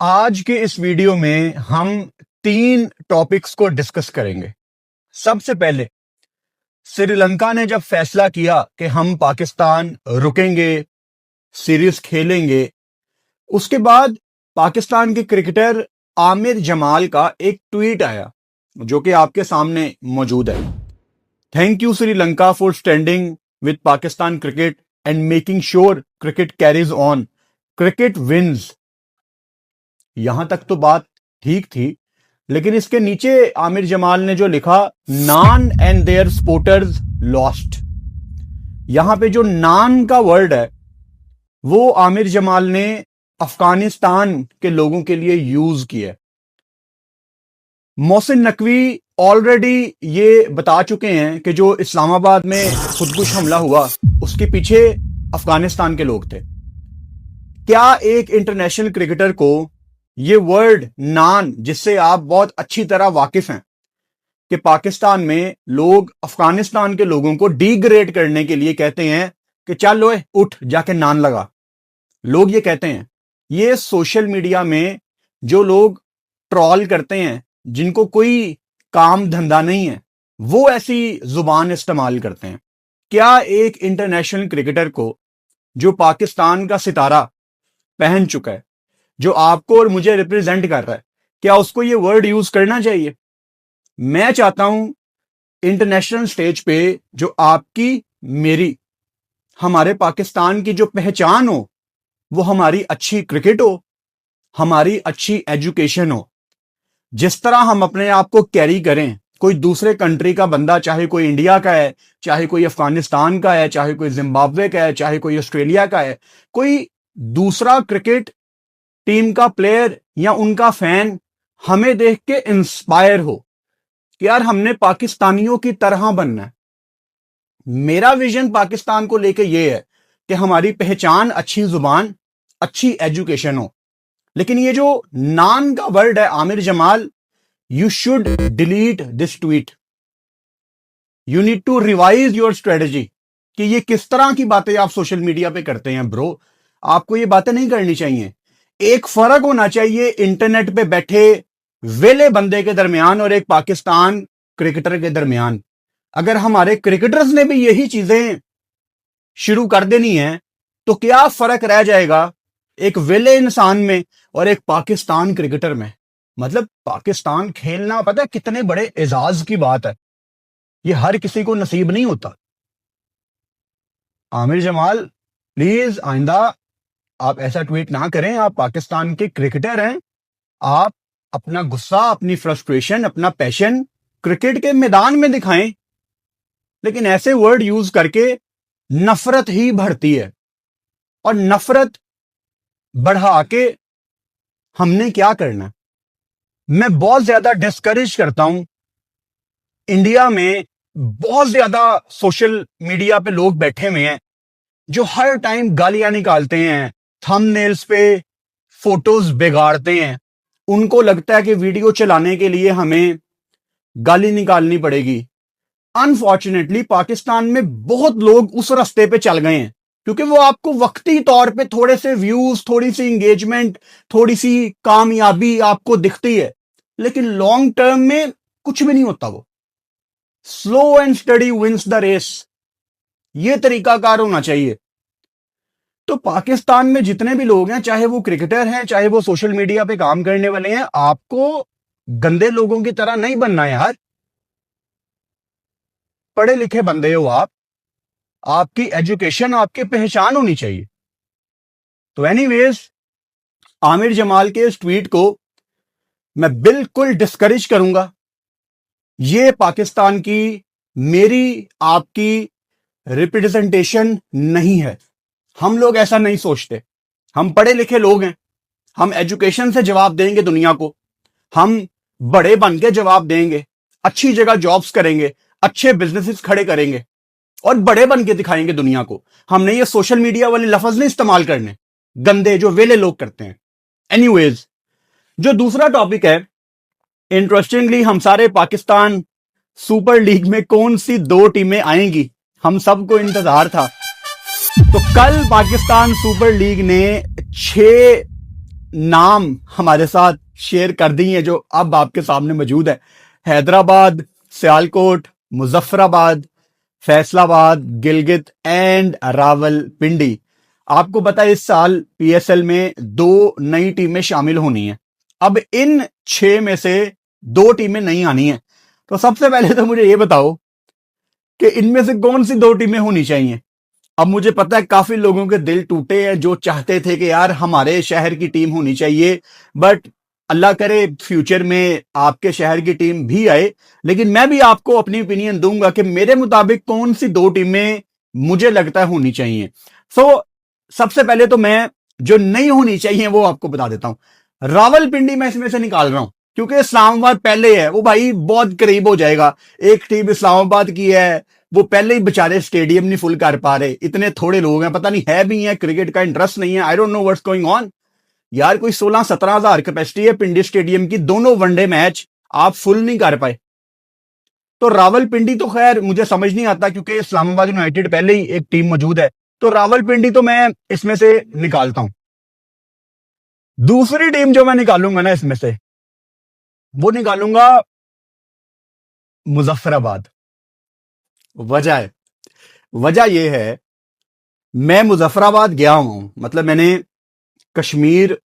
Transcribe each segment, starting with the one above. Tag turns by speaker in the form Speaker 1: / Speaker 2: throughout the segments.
Speaker 1: आज के इस वीडियो में हम 3 टॉपिक्स को डिस्कस करेंगे। सबसे पहले, श्रीलंका ने जब फैसला किया कि हम पाकिस्तान रुकेंगे, सीरीज खेलेंगे, उसके बाद पाकिस्तान के क्रिकेटर आमिर जमाल का एक ट्वीट आया जो कि आपके सामने मौजूद है। Thank you Sri Lanka for standing with Pakistan cricket and making sure cricket carries on, cricket wins. यहां तक तो बात ठीक थी, लेकिन इसके नीचे आमिर जमाल ने जो लिखा, नान एंड देयर सपोर्टर्स लॉस्ट। यहां पे जो नान का वर्ड है वो आमिर जमाल ने अफगानिस्तान के लोगों के लिए यूज किया। मोहसिन नकवी ऑलरेडी ये बता चुके हैं कि जो इस्लामाबाद में खुदकुश हमला हुआ उसके पीछे अफगानिस्तान के लोग थे। क्या एक इंटरनेशनल क्रिकेटर को ये वर्ड नान, जिससे आप बहुत अच्छी तरह वाकिफ हैं कि पाकिस्तान में लोग अफगानिस्तान के लोगों को डिग्रेड करने के लिए कहते हैं कि चल ओए उठ जाके नान लगा, लोग ये कहते हैं। ये सोशल मीडिया में जो लोग ट्रॉल करते हैं, जिनको कोई काम धंधा नहीं है, वो ऐसी जुबान इस्तेमाल करते हैं। क्या एक इंटरनेशनल क्रिकेटर को जो पाकिस्तान का सितारा पहन चुका है, जो आपको और मुझे रिप्रेजेंट कर रहा है, क्या उसको ये वर्ड यूज करना चाहिए? मैं चाहता हूं इंटरनेशनल स्टेज पे जो आपकी मेरी हमारे पाकिस्तान की जो पहचान हो वो हमारी अच्छी क्रिकेट हो, हमारी अच्छी एजुकेशन हो। जिस तरह हम अपने आप को कैरी करें, कोई दूसरे कंट्री का बंदा, चाहे कोई इंडिया का है, चाहे कोई अफगानिस्तान का है, चाहे कोई जिम्बाब्वे का है, चाहे कोई ऑस्ट्रेलिया का है, कोई दूसरा क्रिकेट टीम का प्लेयर या उनका फैन हमें देख के इंस्पायर हो कि यार हमने पाकिस्तानियों की तरह बनना है। मेरा विजन पाकिस्तान को लेके ये है कि हमारी पहचान अच्छी जुबान, अच्छी एजुकेशन हो। लेकिन ये जो नान का वर्ड है, Aamir Jamal, you should delete this tweet. You need to revise your strategy कि ये किस तरह की बातें आप सोशल मीडिया पे करते हैं। ब्रो, आपको ये बातें नहीं करनी चाहिए। एक फर्क होना चाहिए इंटरनेट पे बैठे वेले बंदे के दरमियान और एक पाकिस्तान क्रिकेटर के दरमियान। अगर हमारे क्रिकेटर्स ने भी यही चीजें शुरू कर देनी है तो क्या फर्क रह जाएगा एक वेले इंसान में और एक पाकिस्तान क्रिकेटर में? मतलब पाकिस्तान खेलना, पता है कितने बड़े एजाज की बात है, ये हर किसी को नसीब नहीं होता। आमिर जमाल, प्लीज आइंदा आप ऐसा ट्वीट ना करें। आप पाकिस्तान के क्रिकेटर हैं, आप अपना गुस्सा, अपनी फ्रस्ट्रेशन, अपना पैशन क्रिकेट के मैदान में दिखाएं, लेकिन ऐसे वर्ड यूज करके नफरत ही बढ़ती है। और नफरत बढ़ा के हमने क्या करना? मैं बहुत ज्यादा डिस्करेज करता हूं। इंडिया में बहुत ज्यादा सोशल मीडिया पे लोग बैठे हुए हैं जो हर टाइम गालियां निकालते हैं, थंबनेल्स पे फोटोज बिगाड़ते हैं। उनको लगता है कि वीडियो चलाने के लिए हमें गाली निकालनी पड़ेगी। अनफॉर्चुनेटली पाकिस्तान में बहुत लोग उस रास्ते पे चल गए हैं क्योंकि वो आपको वक्ती तौर पे थोड़े से व्यूज, थोड़ी सी इंगेजमेंट, थोड़ी सी कामयाबी आपको दिखती है, लेकिन लॉन्ग टर्म में कुछ भी नहीं होता। वो slow and steady wins the race, ये तरीकाकार होना चाहिए। तो पाकिस्तान में जितने भी लोग हैं, चाहे वो क्रिकेटर हैं, चाहे वो सोशल मीडिया पे काम करने वाले हैं, आपको गंदे लोगों की तरह नहीं बनना यार। पढ़े लिखे बंदे हो आप, आपकी एजुकेशन, आपकी पहचान होनी चाहिए। तो एनीवेज, आमिर जमाल के इस ट्वीट को मैं बिल्कुल डिस्करेज करूंगा। ये पाकिस्तान की, मेरी, आपकी रिप्रेजेंटेशन नहीं है। हम लोग ऐसा नहीं सोचते। हम पढ़े लिखे लोग हैं, हम एजुकेशन से जवाब देंगे दुनिया को, हम बड़े बन के जवाब देंगे, अच्छी जगह जॉब्स करेंगे, अच्छे बिजनेसेस खड़े करेंगे और बड़े बन के दिखाएंगे दुनिया को। हमने ये सोशल मीडिया वाले लफ्ज नहीं इस्तेमाल करने, गंदे जो वेले लोग करते हैं। एनीवेज, जो दूसरा टॉपिक है, इंटरेस्टिंगली हम सारे पाकिस्तान सुपर लीग में कौन सी 2 टीमें आएंगी, हम सबको इंतजार था। तो कल पाकिस्तान सुपर लीग ने 6 नाम हमारे साथ शेयर कर दी हैं जो अब आपके सामने मौजूद है। हैदराबाद, सियालकोट, मुजफ्फराबाद, फैसलाबाद, गिलगित एंड रावलपिंडी। आपको पता है इस साल पीएसएल में 2 नई टीमें शामिल होनी हैं। अब इन 6 में से 2 टीमें नहीं आनी हैं। तो सबसे पहले तो मुझे ये बताओ कि इनमें से कौन सी 2 टीमें होनी चाहिए। अब मुझे पता है काफी लोगों के दिल टूटे हैं जो चाहते थे कि यार हमारे शहर की टीम होनी चाहिए, बट अल्लाह करे फ्यूचर में आपके शहर की टीम भी आए। लेकिन मैं भी आपको अपनी ओपिनियन दूंगा कि मेरे मुताबिक कौन सी 2 टीमें मुझे लगता है होनी चाहिए। सबसे पहले तो मैं जो नहीं होनी चाहिए वो आपको बता देता हूं। रावलपिंडी मैं इसमें से निकाल रहा हूं क्योंकि इस्लामाबाद पहले है, वो भाई बहुत करीब हो जाएगा। एक टीम इस्लामाबाद की है, वो पहले ही बेचारे स्टेडियम नहीं फुल कर पा रहे, इतने थोड़े लोग हैं, पता नहीं है भी है, क्रिकेट का इंटरेस्ट नहीं है, I don't know what's going on. यार कोई 16-17 हजार कैपेसिटी है पिंडी स्टेडियम की, दोनों वनडे मैच आप फुल नहीं कर पाए। तो रावलपिंडी तो खैर मुझे समझ नहीं आता क्योंकि इस्लामाबाद यूनाइटेड पहले ही एक टीम मौजूद है, तो रावलपिंडी तो मैं इसमें से निकालता हूं। दूसरी टीम जो मैं निकालूंगा ना इसमें से, वो निकालूंगा मुजफ्फराबाद। वजह यह है, मैं मुजफ्फराबाद गया हूं, मतलब मैंने कश्मीर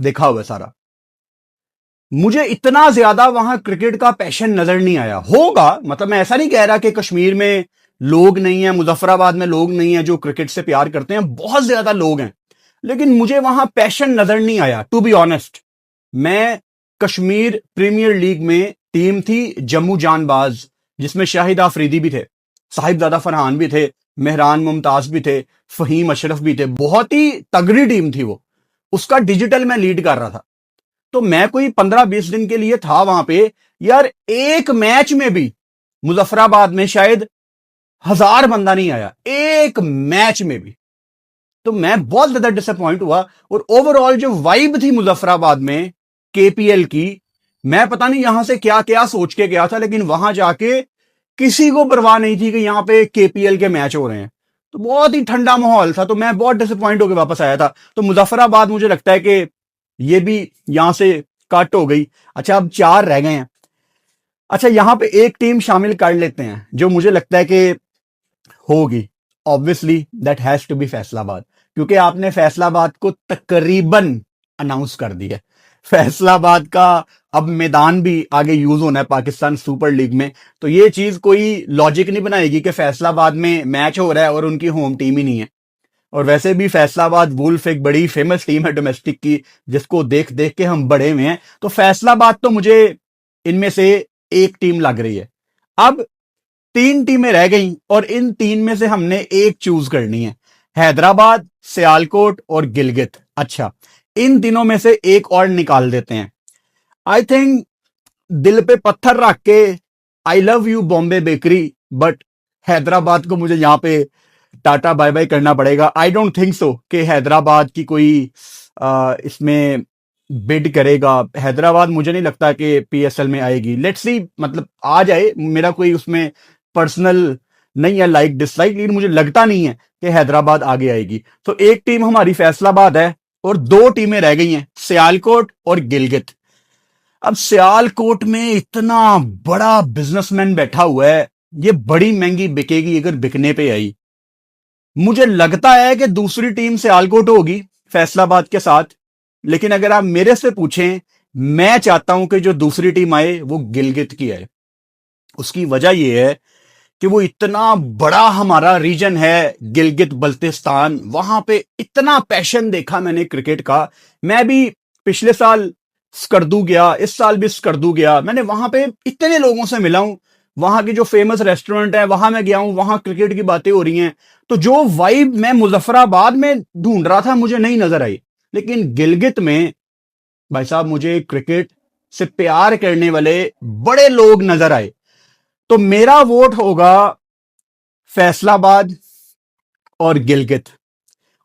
Speaker 1: देखा हुआ है सारा। मुझे इतना ज्यादा वहां क्रिकेट का पैशन नजर नहीं आया। होगा, मतलब मैं ऐसा नहीं कह रहा कि कश्मीर में लोग नहीं है, मुजफ्फराबाद में लोग नहीं है जो क्रिकेट से प्यार करते हैं, बहुत ज्यादा लोग हैं, लेकिन मुझे वहां पैशन नजर नहीं आया टू बी ऑनेस्ट। मैं कश्मीर प्रीमियर लीग में टीम थी जम्मू जानबाज, जिसमें शाहिद आफरीदी भी थे, साहिबजादा फरहान भी थे, मेहरान मुमताज भी थे, फहीम अशरफ भी थे, बहुत ही तगड़ी टीम थी वो। उसका डिजिटल मैं लीड कर रहा था। तो मैं कोई 15-20 दिन के लिए था वहां पे। यार एक मैच में भी मुजफ्फराबाद में शायद 1000 बंदा नहीं आया, एक मैच में भी। तो मैं बहुत ज्यादा डिसअपॉइंट हुआ। और ओवरऑल जो वाइब थी मुजफ्फराबाद में केपीएल की, मैं पता नहीं यहां से क्या क्या सोच के गया था, लेकिन वहां जाके किसी को परवाह नहीं थी कि यहां पे केपीएल के मैच हो रहे हैं। तो बहुत ही ठंडा माहौल था, तो मैं बहुत डिसअपॉइंट होकर वापस आया था। तो मुजफ्फराबाद मुझे लगता है कि ये भी यहां से कट हो गई। अच्छा, अब 4 रह गए हैं। अच्छा, यहां पे एक टीम शामिल कर लेते हैं जो मुझे लगता है कि होगी। Obviously that has to be Faisalabad, क्योंकि आपने फैसलाबाद को तकरीबन अनाउंस कर दिया। फैसलाबाद का अब मैदान भी आगे यूज होना है पाकिस्तान सुपर लीग में, तो ये चीज कोई लॉजिक नहीं बनाएगी कि फैसलाबाद में मैच हो रहा है और उनकी होम टीम ही नहीं है। और वैसे भी फैसलाबाद वुल्फ एक बड़ी फेमस टीम है डोमेस्टिक की, जिसको देख देख के हम बड़े हुए हैं। तो फैसलाबाद तो मुझे इनमें से एक टीम लग रही है। अब 3 टीमें रह गई और इन 3 में से हमने एक चूज करनी है, हैदराबाद, सियालकोट और गिलगित। अच्छा, इन तीनों में से एक और निकाल देते हैं। आई थिंक दिल पे पत्थर रख के I love you Bombay bakery, but Hyderabad को मुझे यहां पे टाटा बाय बाय करना पड़ेगा। आई डोंट थिंक सो कि हैदराबाद की कोई इसमें बिड करेगा। हैदराबाद मुझे नहीं लगता कि पीएसएल में आएगी। लेट्स सी, मतलब आ जाए, मेरा कोई उसमें पर्सनल नहीं है लाइक डिसलाइक, लेकिन मुझे लगता नहीं है कि हैदराबाद आगे आएगी। तो एक टीम हमारी फैसलाबाद है और 2 टीमें रह गई हैं, सियालकोट और गिलगित। अब सियालकोट में इतना बड़ा बिजनेसमैन बैठा हुआ है, ये बड़ी महंगी बिकेगी अगर बिकने पे आई। मुझे लगता है कि दूसरी टीम सियालकोट होगी फैसलाबाद के साथ, लेकिन अगर आप मेरे से पूछें, मैं चाहता हूं कि जो दूसरी टीम आए वो गिलगित की आए। उसकी वजह यह है कि वो इतना बड़ा हमारा रीजन है गिलगित बल्तिस्तान, वहां पे इतना पैशन देखा मैंने क्रिकेट का। मैं भी पिछले साल स्कर्दू गया, इस साल भी स्कर्दू गया, मैंने वहां पे इतने लोगों से मिला हूं। वहां की जो फेमस रेस्टोरेंट है वहां मैं गया हूं, वहां क्रिकेट की बातें हो रही हैं। तो जो वाइब मैं मुजफ्फराबाद में ढूंढ रहा था मुझे नहीं नजर आई, लेकिन गिलगित में भाई साहब मुझे क्रिकेट से प्यार करने वाले बड़े लोग नजर आए। तो मेरा वोट होगा फैसलाबाद और गिलगित।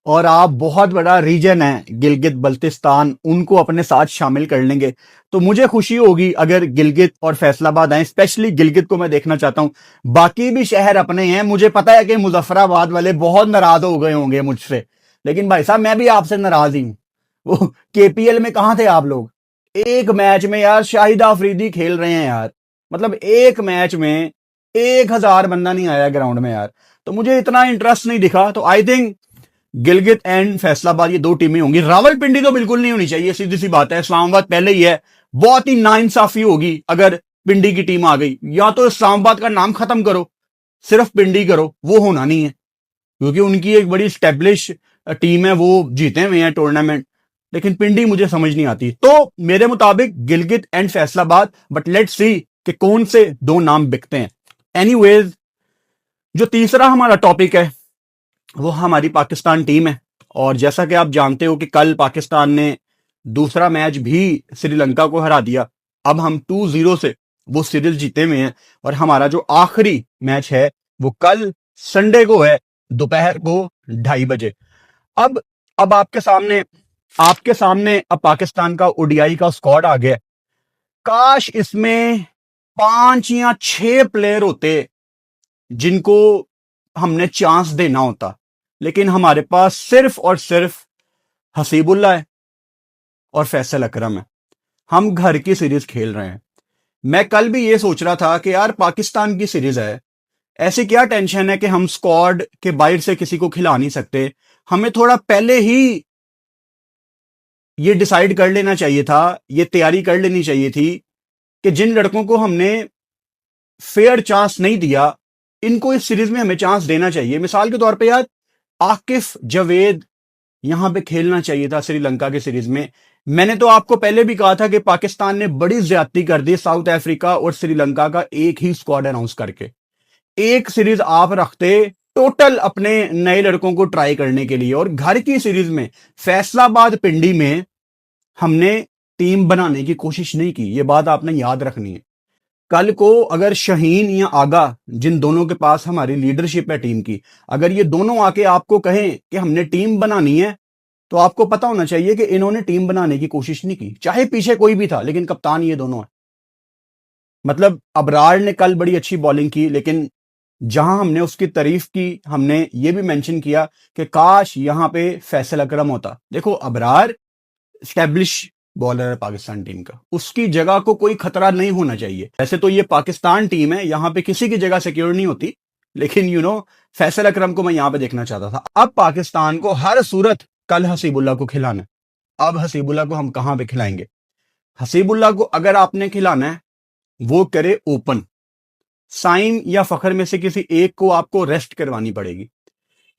Speaker 1: और आप, बहुत बड़ा रीजन है गिलगित बल्तिस्तान, उनको अपने साथ शामिल कर लेंगे तो मुझे खुशी होगी अगर गिलगित और फैसलाबाद आए। स्पेशली गिलगित को मैं देखना चाहता हूं। बाकी भी शहर अपने हैं, मुझे पता है कि मुजफ्फराबाद वाले बहुत नाराज हो गए होंगे मुझसे, लेकिन भाई साहब मैं भी आपसे नाराज ही हूं। वो केपीएल में कहां थे आप लोग? एक मैच में यार शाहिद अफरीदी खेल रहे हैं यार, मतलब एक मैच में 1,000 बंदा नहीं आया ग्राउंड में यार, तो मुझे इतना इंटरेस्ट नहीं दिखा। तो I think Gilgit and Faisalabad ये दो टीमें होंगी। रावलपिंडी तो बिल्कुल नहीं होनी चाहिए, सीधी सी बात है, इस्लामाबाद पहले ही है। बहुत ही नाइंसाफी होगी अगर पिंडी की टीम आ गई। या तो इस्लामाबाद का नाम खत्म करो, सिर्फ पिंडी करो, वो होना नहीं है, क्योंकि उनकी एक बड़ी स्टैब्लिश टीम है, वो जीते हुए हैं टूर्नामेंट। लेकिन पिंडी मुझे समझ नहीं आती। तो मेरे मुताबिक Gilgit and Faisalabad, but let's see कि कौन से दो नाम बिकते हैं। एनीवेज, जो तीसरा हमारा टॉपिक है वो हमारी पाकिस्तान टीम है। और जैसा कि आप जानते हो कि कल पाकिस्तान ने दूसरा मैच भी श्रीलंका को हरा दिया। अब हम 2-0 से वो सीरीज जीते हुए हैं और हमारा जो आखिरी मैच है वो कल संडे को है, दोपहर को 2:30 बजे। अब आपके सामने अब पाकिस्तान का ओडीआई का स्क्वाड आ गया। काश इसमें 5 या 6 प्लेयर होते जिनको हमने चांस देना होता, लेकिन हमारे पास सिर्फ और सिर्फ हसीबुल्ला है और फैसल अकरम है। हम घर की सीरीज खेल रहे हैं। मैं कल भी ये सोच रहा था कि यार पाकिस्तान की सीरीज है, ऐसी क्या टेंशन है कि हम स्क्वाड के बाहर से किसी को खिला नहीं सकते। हमें थोड़ा पहले ही ये डिसाइड कर लेना चाहिए था, ये तैयारी कर लेनी चाहिए थी कि जिन लड़कों को हमने फेयर चांस नहीं दिया, इनको इस सीरीज में हमें चांस देना चाहिए। मिसाल के तौर पे यार आकिफ जवेद यहां पे खेलना चाहिए था श्रीलंका की सीरीज में। मैंने तो आपको पहले भी कहा था कि पाकिस्तान ने बड़ी ज्यादती कर दी साउथ अफ्रीका और श्रीलंका का एक ही स्क्वाड अनाउंस करके। एक सीरीज आप रखते टोटल अपने नए लड़कों को ट्राई करने के लिए, और घर की सीरीज में फैसलाबाद पिंडी में हमने टीम बनाने की कोशिश नहीं की। यह बात आपने याद रखनी है। कल को अगर शहीन या आगा, जिन दोनों के पास हमारी लीडरशिप है टीम की, अगर ये दोनों आके आपको कहें कि हमने टीम बनानी है, तो आपको पता होना चाहिए कि इन्होंने टीम बनाने की कोशिश नहीं की, चाहे पीछे कोई भी था, लेकिन कप्तान ये दोनों है। मतलब अबरार ने कल बड़ी अच्छी बॉलिंग की, लेकिन जहां हमने उसकी तारीफ की, हमने ये भी मेंशन किया कि काश यहां पे फैसल अकरम होता। देखो अबरार स्टैब्लिश बॉलर है पाकिस्तान टीम का, उसकी जगह को कोई खतरा नहीं होना चाहिए। वैसे तो ये पाकिस्तान टीम है, यहां पे किसी की जगह सिक्योर नहीं होती, लेकिन फैसल अकरम को मैं यहां पे देखना चाहता था। अब पाकिस्तान को हर सूरत कल हसीबुल्ला को खिलाना है। अब हसीबुल्ला को हम कहां पे खिलाएंगे? हसीबुल्ला को अगर आपने खिलाना है, वो करे ओपन। साइम या फखर में से किसी एक को आपको रेस्ट करवानी पड़ेगी।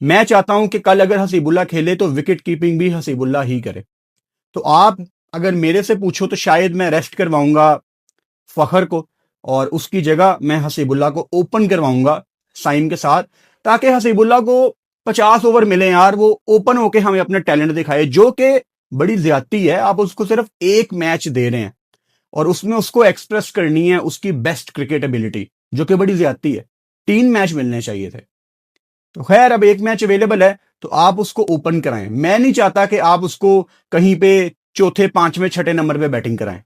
Speaker 1: मैं चाहता हूं कि कल अगर हसीबुल्ला खेले तो विकेट कीपिंग भी हसीबुल्ला ही करे। तो आप अगर मेरे से पूछो तो शायद मैं रेस्ट करवाऊंगा फखर को, और उसकी जगह मैं हसीबुल्ला को ओपन करवाऊंगा साइम के साथ, ताकि हसीबुल्ला को 50 ओवर मिले यार, वो ओपन होके हमें अपने टैलेंट दिखाए, जो कि बड़ी ज्यादती है। आप उसको सिर्फ एक मैच दे रहे हैं और उसमें उसको एक्सप्रेस करनी है उसकी बेस्ट क्रिकेट एबिलिटी, जो कि बड़ी ज्यादती है। 3 मैच मिलने चाहिए थे। तो खैर अब एक मैच अवेलेबल है, तो आप उसको ओपन कराएं। मैं नहीं चाहता कि आप उसको कहीं पे चौथे, पांचवें, छठे नंबर पे बैटिंग कराएं।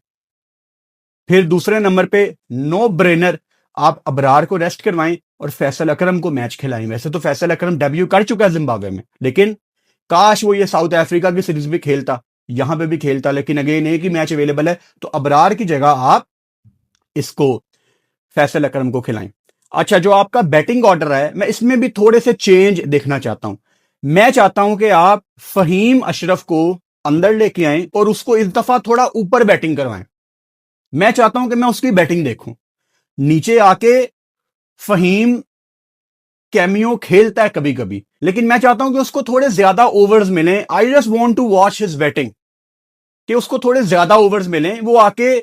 Speaker 1: फिर दूसरे नंबर पे नो ब्रेनर आप अबरार को रेस्ट करवाएं और फैसल अकरम को मैच खिलाएं। वैसे तो फैसल अकरम डेब्यू कर चुका है जिम्बाब्वे में, लेकिन काश वो ये साउथ अफ्रीका की सीरीज भी खेलता, यहां पे भी खेलता। लेकिन अगेन एक ही मैच अवेलेबल है, तो अबरार की जगह आप इसको फैसल अकरम को खिलाएं। अच्छा, जो आपका बैटिंग ऑर्डर है, मैं इसमें भी थोड़े से चेंज देखना चाहता हूं। मैं चाहता हूं कि आप फहीम अशरफ को अंदर लेके आएं और उसको इस दफा थोड़ा ऊपर बैटिंग करवाएं। मैं चाहता हूं कि मैं उसकी बैटिंग देखूं। नीचे आके फहीम कैमियो खेलता है कभी कभी, लेकिन मैं चाहता हूं कि उसको थोड़े ज्यादा ओवर्स मिले। I just want to watch his batting, कि उसको थोड़े ज्यादा ओवर्स मिले, वो आके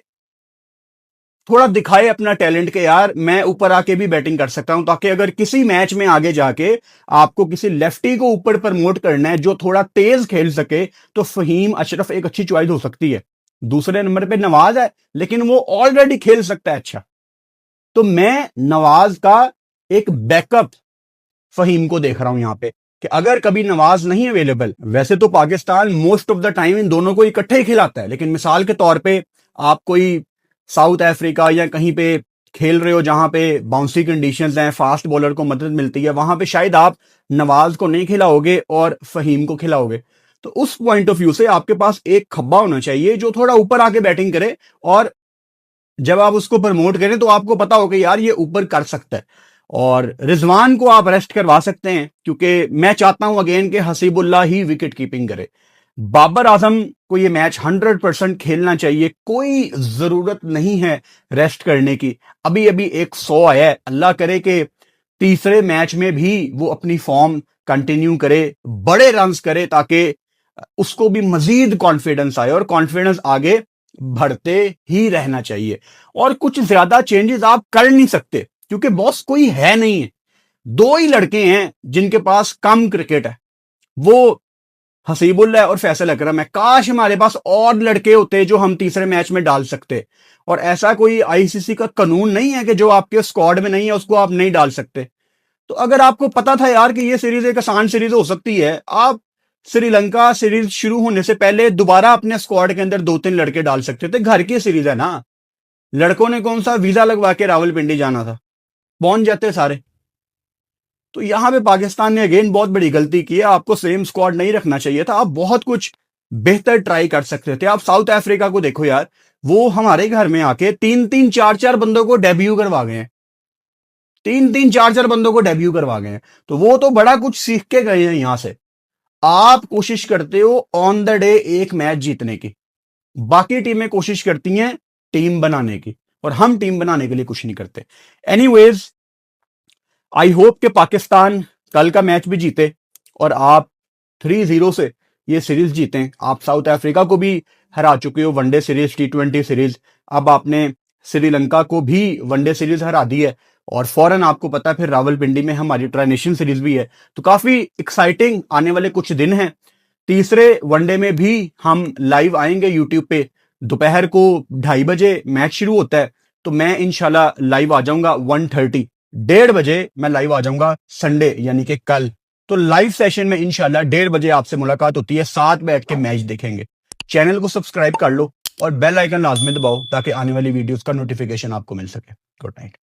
Speaker 1: थोड़ा दिखाए अपना टैलेंट के यार मैं ऊपर आके भी बैटिंग कर सकता हूं, ताकि अगर किसी मैच में आगे जाके आपको किसी लेफ्टी को ऊपर प्रमोट करना है जो थोड़ा तेज खेल सके, तो फहीम अशरफ एक अच्छी चॉइस हो सकती है। दूसरे नंबर पे नवाज है, लेकिन वो ऑलरेडी खेल सकता है अच्छा। तो मैं नवाज का एक बैकअप फहीम को देख रहा हूं यहां पे, कि अगर कभी नवाज नहीं अवेलेबल, वैसे तो Pakistan most of the time in दोनों को इकट्ठे ही खिलाता है, लेकिन मिसाल के तौर पे आप कोई साउथ अफ्रीका या कहीं पे खेल रहे हो जहां पे बाउंसी कंडीशंस हैं, फास्ट बॉलर को मदद मिलती है, वहां पे शायद आप नवाज को नहीं खिलाओगे और फहीम को खिलाओगे। तो उस पॉइंट ऑफ व्यू से आपके पास एक खब्बा होना चाहिए जो थोड़ा ऊपर आके बैटिंग करे, और जब आप उसको प्रमोट करें तो आपको पता हो कि यार ये ऊपर कर सकता है। और रिजवान को आप रेस्ट करवा सकते हैं, क्योंकि मैं चाहता हूं अगेन कि हसीबुल्लाह ही विकेट कीपिंग करे। बाबर आजम को ये मैच 100% खेलना चाहिए, कोई जरूरत नहीं है रेस्ट करने की। अभी अभी एक 100 आया है, अल्लाह करे कि तीसरे मैच में भी वो अपनी फॉर्म कंटिन्यू करे, बड़े रन्स करे, ताकि उसको भी मजीद कॉन्फिडेंस आए, और कॉन्फिडेंस आगे बढ़ते ही रहना चाहिए। और कुछ ज्यादा चेंजेस आप कर नहीं सकते, क्योंकि बॉस कोई है नहीं है। दो ही लड़के हैं जिनके पास कम क्रिकेट है, वो हसीबुल्लाह और फैसल अकरम है। काश हमारे पास और लड़के होते जो हम तीसरे मैच में डाल सकते, और ऐसा कोई आईसीसी का कानून नहीं है कि जो आपके स्क्वाड में नहीं है उसको आप नहीं डाल सकते। तो अगर आपको पता था यार कि ये सीरीज एक आसान सीरीज हो सकती है, आप श्रीलंका सीरीज शुरू होने से पहले दोबारा अपने स्क्वाड के अंदर 2-3 लड़के डाल सकते थे। घर की सीरीज है ना, लड़कों ने कौन सा वीजा लगवा के रावलपिंडी जाना था, पहुंच जाते सारे। तो यहां पे पाकिस्तान ने अगेन बहुत बड़ी गलती की है, आपको सेम स्क्वाड नहीं रखना चाहिए था, आप बहुत कुछ बेहतर ट्राई कर सकते थे। आप साउथ अफ्रीका को देखो यार, वो हमारे घर में आके 3-3 4-4 बंदों को डेब्यू करवा गए हैं, 3-3 4-4 बंदों को डेब्यू करवा गए हैं। तो वो तो बड़ा कुछ सीख के गए हैं यहां से। आप कोशिश करते हो ऑन द डे एक मैच जीतने की, बाकी टीमें कोशिश करती हैं टीम बनाने की, और हम टीम बनाने के लिए कुछ नहीं करते। एनीवेज, आई होप कि पाकिस्तान कल का मैच भी जीते और आप 3-0 से ये सीरीज जीतें। आप साउथ अफ्रीका को भी हरा चुके हो वनडे सीरीज, T20 सीरीज, अब आपने श्रीलंका को भी वनडे सीरीज हरा दी है, और फौरन आपको पता है फिर रावलपिंडी में हमारी ट्राइनेशन सीरीज भी है। तो काफी एक्साइटिंग आने वाले कुछ दिन हैं। तीसरे वनडे में भी हम लाइव आएंगे यूट्यूब पे, दोपहर को 2:30 बजे मैच शुरू होता है, तो मैं इंशाल्लाह लाइव आ जाऊंगा 1:30, 1:30 बजे मैं लाइव आ जाऊंगा संडे यानी कि कल। तो लाइव सेशन में इंशाल्लाह 1:30 बजे आपसे मुलाकात होती है, साथ बैठ के मैच देखेंगे। चैनल को सब्सक्राइब कर लो और बेल आइकन लाजमी दबाओ ताकि आने वाली वीडियोस का नोटिफिकेशन आपको मिल सके। Good night.